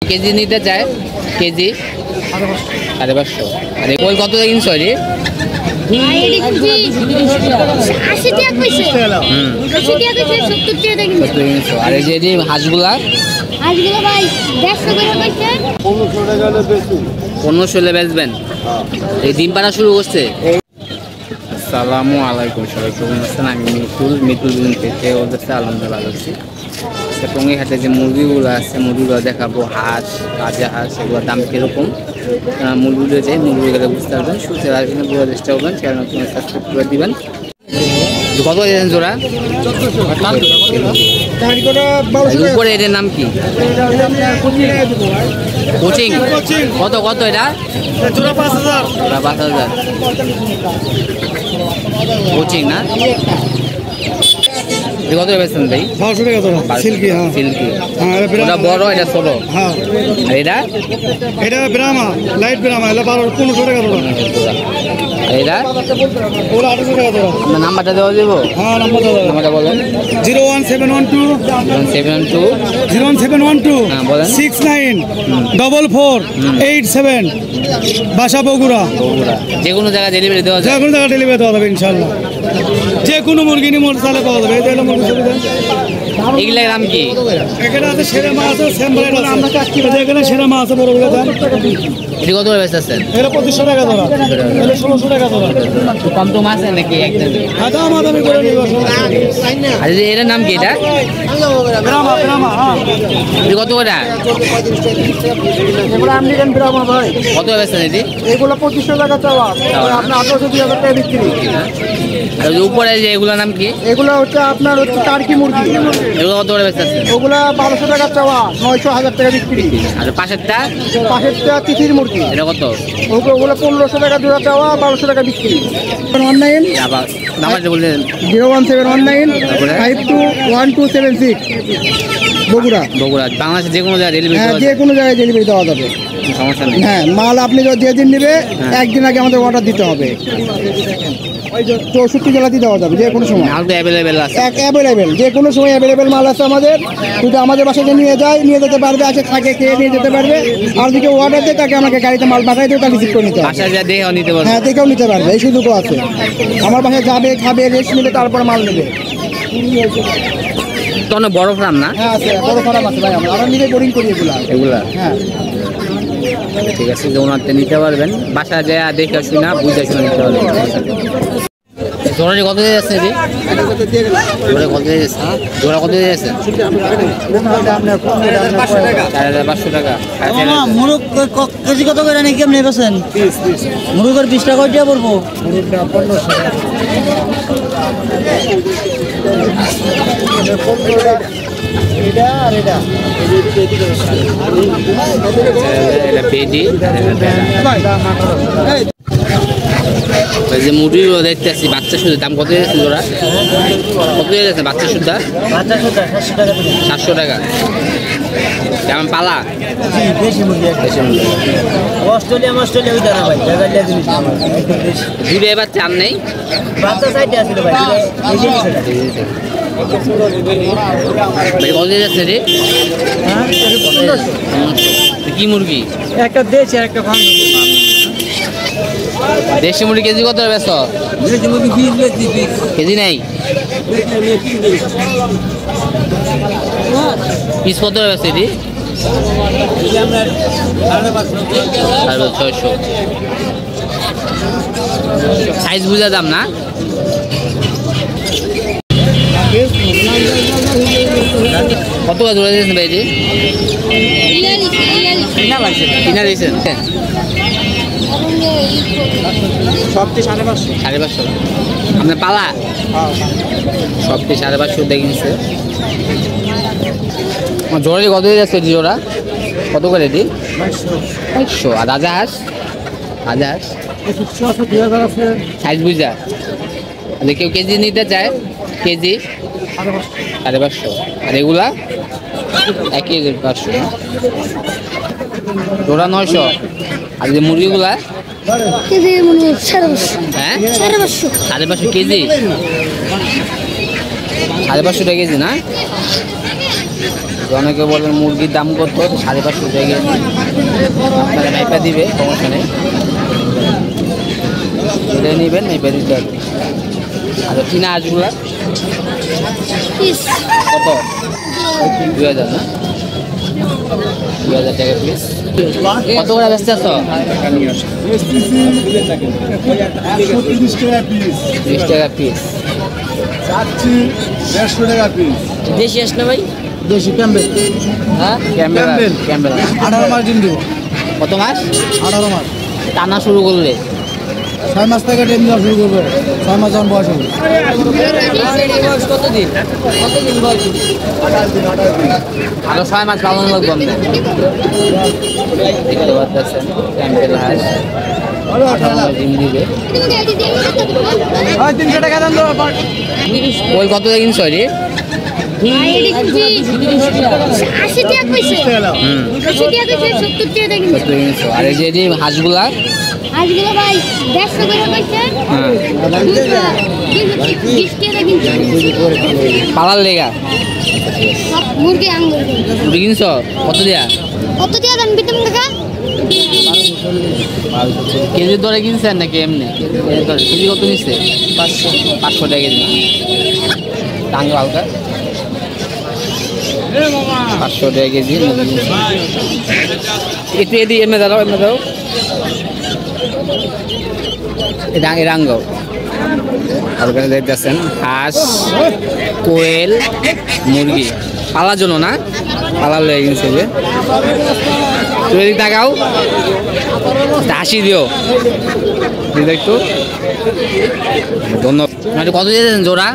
KG নিতে চায় KG 550 আর কই কত কিনছো রে? আর এই যে হাঁসগুলা 1500 বেচবেন। এই ডিম পাড়া শুরু করছে। আসসালামু আলাইকুম, সবাই কেমন আছেন? আমি মিতুল থেকে ওদেরকে আলহামদুলিল্লাহ ভালো আছি। টঙ্গী হাটে যে মুরগিগুলো আছে মুরগিগুলো দেখাবো, হাঁস রাজা হাঁস, এগুলোর দাম কীরকম মুরগিগুলো যে মুরগিগুলো বুঝতে পারবেন। শুরুতে আসবেন পুরো চেষ্টা করবেন, চ্যানেল সাবস্ক্রাইব করে দিবেন। কত দিয়েছেন জোড়া? উপরে এটার নাম কি? কোচিং কত কত এটা? 5000 কোচিং না? কত বেচছেন ভাই? 500 টাকা জোড়া। সিল্কি, হ্যাঁ সিল্কি। হ্যাঁ এটা বড়, এটা ছোট। হ্যাঁ এটা ব্রাহ্মা, লাইট ব্রাহ্মা, এটা 1500 টাকা জোড়া। এটা ওরা 800 টাকা জোড়া। আপনার নাম্বারটা দেওয়া দেব? হ্যাঁ নাম্বারটা বলেন। 01712 694487 বাসা বগুড়া। যে কোনো জায়গায় ডেলিভারি দেওয়া যায়? যে কোনো জায়গায় ডেলিভারি দেওয়া যাবে ইনশাআল্লাহ। যে কোনো মুরগি নিয়ে মোটর চালে পাওয়া যাবে। এগুলোর নাম কি? এখানে আছে সেরা মাছ আছে, স্যাম্পল আছে। আমরা কাটকি বাজে এখানে সেরা মাছ আছে, বড় বড় দাম। এটা কত করে বেচছেন? এটা 2500 টাকা জোড়া। এটা 1600 টাকা জোড়া। কম তো মাছ নাকি একদম? হ্যাঁ দাম আমি করে নিব। আর এর নাম কি? এটা ব্রাহ্মা। হ্যাঁ এটা কত করে? এগুলো আমেরিকান ব্রাহ্মা ভাই। কত বেচছেন এটি? এগুলো 2500 টাকা চাওয়া, আপনি 1800 টাকা বিক্রি। আর উপরে যে এগুলোর নাম কি? এগুলো হচ্ছে আপনার টার্কি মুরগি। এগুলো কত করে বেচতেছেন? ওগুলা 1200 টাকা চাওয়া, 900-1000 টাকা বিক্রি। আর পাশেরটা তিথির মুরগি, এটা কত? ওগুলো 1500 টাকা জোড়া চাওয়া, 1200 টাকা বিক্রি। অনলাইন নাম্বারটা বললেন? 01719521276 বগুড়া। বাংলাদেশে যে কোনো জায়গায় ডেলিভারি? হ্যাঁ যে কোনো জায়গায় ডেলিভারি দেওয়া যাবে, সমস্যা নেই। হ্যাঁ মাল আপনি যেদিন নেবে একদিন আগে আমাদের অর্ডার দিতে হবে। 64 জেলাতে দেওয়া যাবে, যে কোনো সময়। মাল তো অ্যাভেলেবেল আছে? অ্যাভেলেবেল, যে কোনো সময় অ্যাভেলেবেল মাল আছে আমাদের। শুধু আমাদের বাসায় নিয়ে যেতে পারবে, আসে থাকে খেয়ে নিয়ে যেতে পারবে। আর যদি অর্ডার দেয় তাকে আমাকে গাড়িতে মাল পাঠাই দেবে, তাকে রিসিভ করে নিতে হবে। দেখেও নিতে পারবে? হ্যাঁ দেখেও নিতে পারবে, এই সুযোগও আছে। আমার বাসায় যাবে, খাবে, রেস্ট নেবে, তারপর মাল নেবে। তো অনেক বড় ফার্ম না? হ্যাঁ আছে, বড় ফার্ম আছে ভাই। আমরা নিজে বোরিং করি এগুলা। হ্যাঁ ঠিক আছে, ওনাতে নিতে পারবেন। বাসা যায় দেখে শুনা বুঝে শুনে নিতে পারবেন। জোড়া কত দিয়ে যাচ্ছে? জোড়া কত দিয়ে যাচ্ছে? জোড়া কত দিয়ে যাচ্ছে? 4500 টাকা। মুরগ কেজি কত করে নাকি আপনি বেছেন? মুরগের 20 টাকা দিয়ে পড়বো। যে মুরগিগুলো দেখতেছি বাচ্চা শুধু দাম কত যাচ্ছে? জোড়া কত যাচ্ছে বাচ্চা শুদ্ধা? 700 টাকা। কেমন পালা? দুটো এবার চান নেই? কত যাচ্ছে রে? কি মুরগি? একটা দেশি আর একটা ফার্ম। দেশি মুরগি কেজি কত বেশ? কেজি নেই? পিস কত বেশ? এটি 650। সাইজ বুঝা দাম না? কত জোড়া দিয়েছেন ভাই? এটি কিনা দিয়েছেন? সবটি 550। আপনার পালা? সবটি 550 দেখিয়েছে। জোড়া কত দিয়ে যাচ্ছে? এটি জোড়া কত করে? এটি 500। আর রাজা হাঁস? রাজা হাঁস সাইজ বুঝা? কেউ কেজি নিতে চায় কেজি 550। আর এগুলা 1 কেজি 500। জোড়া 900। আর যে মুরগিগুলা কেজি 550। হ্যাঁ 550 কেজি? 550 টাকা কেজি না? অনেকে বলেন মুরগির দাম কত, 550 টাকা কেজি। আপনারা নাইপা দিবে, সমস্যা নেই, এটা নেবেন নাইপা দিতে হবে। আচ্ছা চীনা হাঁসগুলা কত? 2000 না, 2000 টাকা পিস। কত করে ব্যস্ত আছো? 20 টাকা পিস। দেশি আসলে ভাই, দেশি ক্যাম্বেল। হ্যাঁ ক্যাম্বেল 18 মাস ডিম দিব। কত মাস? 18 মাস। টানা শুরু করলে 6 মাস থেকে ডিম দেওয়া শুরু করবে। 6 মাস যখন বয়স হবে। কতদিন বয়স? আরো 6 মাস পালন লাগবে। দেখতে পাচ্ছেন ক্যাম্বেল হাঁস 18 মাস ডিম দিবে। 300 টাকা দাম দেবো। ওই কত কিনছো রে? 80 টাকা কইছে। 80 টাকা কইছে, 70 টাকা কিনছে। কত কিনছো? আর এই যে হাঁসগুলা আজগুলো ভাই 150 করে কইছে। হ্যাঁ 20 টাকা কিনছে। পালার লেগা মুরগি আঙ্গুর। মুরগি কিনছো কত দিয়া? কত টাকা দাম বিতম কাকা? কেজির দরে কিনছেন নাকি এমনি? কেজি কত নিচ্ছে? 500 টাকা কেজি। টাঙ্গ হালকা 500 টাকা কেজি। একটু এদিকে এমনি দাঁড়াও, এমনি দাও। রাঙ্গ আর ওখানে দেখতেছেন হাঁস, কোয়েল, মুরগি পালার জন্য না, পালার লেগে গেছে যে। তুমি এদিক তাকাও, হাসি দিও একটু। ধন্যবাদ। কত দিয়েছেন জোড়া?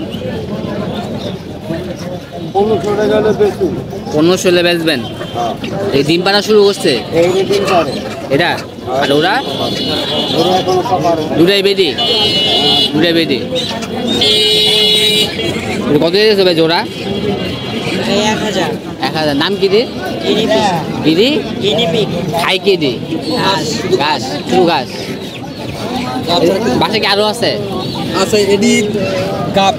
1500 হলে বেচবেন। এই ডিম পাড়া শুরু করছে এটা। আর ওরা দুটাই বেটি, দুটাই বেটি। কত দিয়েছে ভাই জোড়া? 1000। নাম কি রে? গিরি খাই কে দি গাছ, ট্রু গাছ। বাসা কি আরো আছে? আচ্ছা এডি কাপ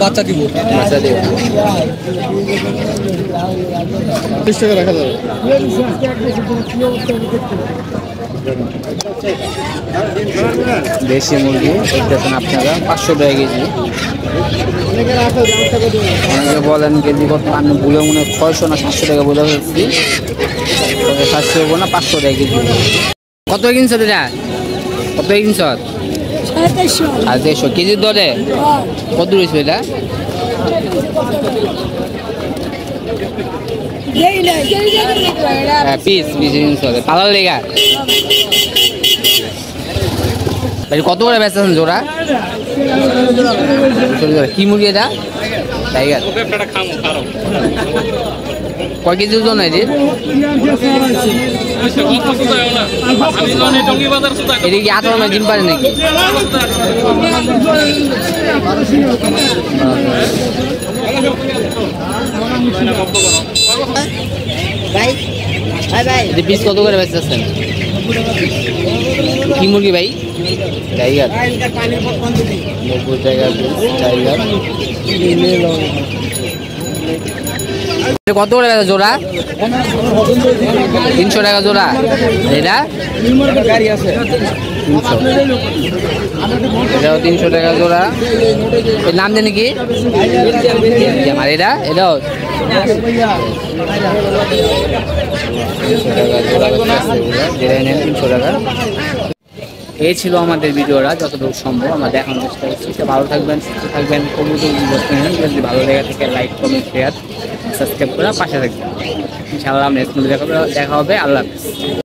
বাচ্চা দিব। বাচ্চা দিব। 30 টাকা রাখা যাবে। দেশি মুরগি দেখতেছেন আপনারা 500 টাকা কেজি। অনেকে বলেন কেজি কত, আমি ভুলে মনে 600 না 700 টাকা বলে ফেলছি। 700 হবো না, 500 টাকা কেজি। কত কিনছ এটা? কত কিনছ? 250 কেজির দরে কত রয়েছে এটা? পিস পিস কিনছ পালার লেগা। কত করে বেচতেছেন জোড়া? কি মুরগি এটা? টাইগার। কয় কেজি ওজন এটি? এটা কি 18 মাস ডিম পারে নাকি? পিস কত করে বেচতেছেন? কি মুরগি ভাই? টাইগার। 90 টাকা টাইগার। কত করে জোড়া? 300 টাকা জোড়া। এটা এটাও 300 টাকা জোড়া। এর নাম জানি কি? আর এটা এটাও 300 টাকা। এই ছিল আমাদের ভিডিওটা, যতটুকু সম্ভব আমরা দেখানোর চেষ্টা করছি। ভালো থাকবেন, সুস্থ থাকবেন। যদি ভালো লেগে থাকে লাইক, কমেন্ট, শেয়ার, সাবস্ক্রাইব করে পাশে থাকবেন। ইনশাআল্লাহ নেক্সট ভিডিও দেখা হবে। আল্লাহ হাফেজ।